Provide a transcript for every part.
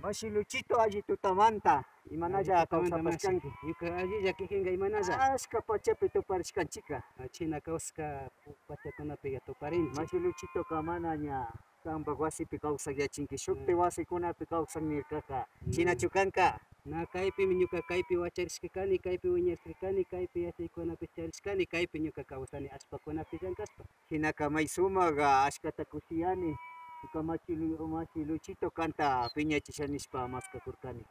Mashi Luchito allí tutamanta, imanalla Tutamanta mashi, kawsapashkanki. yuka allilla kikinga imanalla. Ashka pachapi tuparishkanchika. China kawsqa pachakunapiqa tuparinchik. Mashi Luchito mana ña kanpak wasipi kawsakyachinki. Shukti wasikunapi kawsan nirkaka. Chinachu kanka. Na kaypimi ñuka kaypi wacharishka kani, kaypi wiñarisqa kani, kaypi yachaykunapi charishkani, kaypi ñuka kawsani allpakunapi llank'aspa. Hinaka may sumak ashkata kushiyani. Ñuka machi Luchito kanta piñachisha nishpa maskakurkani.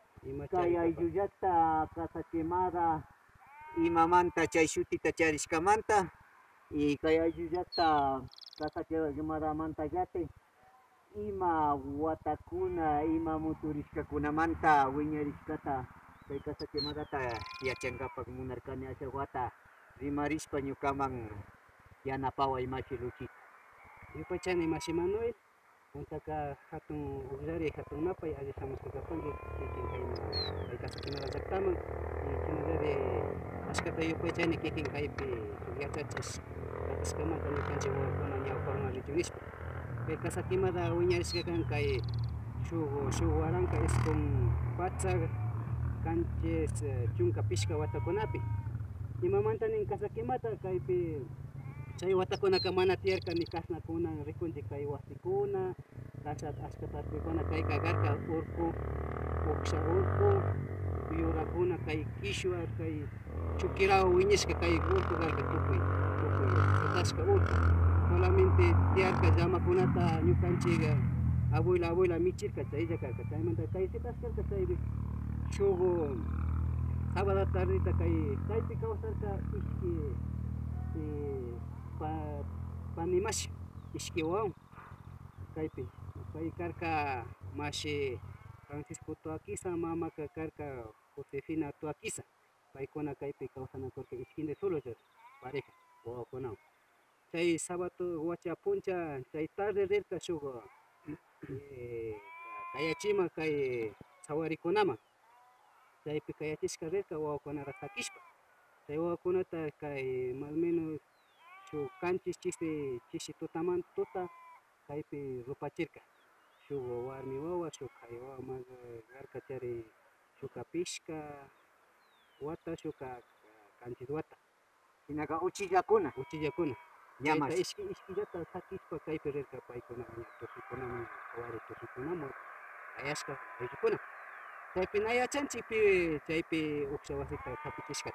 Kay ayllullakta Casa Quemada imamanta chay shutita charishkamanta y kay ayllullakta Casa Quemadamantallati ima watakuna ima muturishkakunamanta wiñarishkata kay Casa Quemadata yachankapak munarkani asha wata rimarishpa ñukaman yanapaway machi Luchito. Yupachani Mashi Manuel, puntaka hatun ullari hatun napay allichamuska kapanki kikin kay Casa Quemada llaqtaman y chinallapi ashkata yupachani kikin kaypi yachachish katiskamanta ñukanchik wawakuna ñawpakman rikunishpa. Kay Casa Quemada wiñarishka kan kay shuk waranka isqun pacha kanchis chunka pishka watakunapi. Imamantani Casa Quemada kaypi chay watakunaka mana tiyarkani kashnakuna rikunchik kay wasikuna, ashka tarpukuna kay kagarka urku, uksha urku, yurakuna kay kishwa, kay chukirawan wiñashka kay urkukarka tukuy tutashka urku. Solamente tiyarka llamakunata ñukanchik abuela michirka chaylla karka chaymanta kay sitashkarka chaypi shuk sabado tardeta kaypi kawsarka ishki Panimash ishki wawan kaypi pay karka Mashi Francisco Tuaquiza, mamaka karka Josefina Tuaquiza, paykuna kaypi kawsanakurka ishkinta solo pareja wawakunawan. Chay sábado wacha puncha chay tarde rirka shuk kayachima kay tzawarikunama chaypi kayachishka rirka wawakunata sakishpa chay wawakunata kay más o menos shuk kanchis chisi tuta kaypi rupachirka shuk warmi wawa shuk kay wawa mas karka chari shuka pishka wata shuka kanchis wata. Hinaka uchillakuna. Uchillakuna. Llamas. Ishkillata sakishpa kaypi rirka paykuna tusukunaman wari tusukunaman ayashka ayllukunaman. Chaypi na yachanchikpi chaypi uksha wasita kapichishka.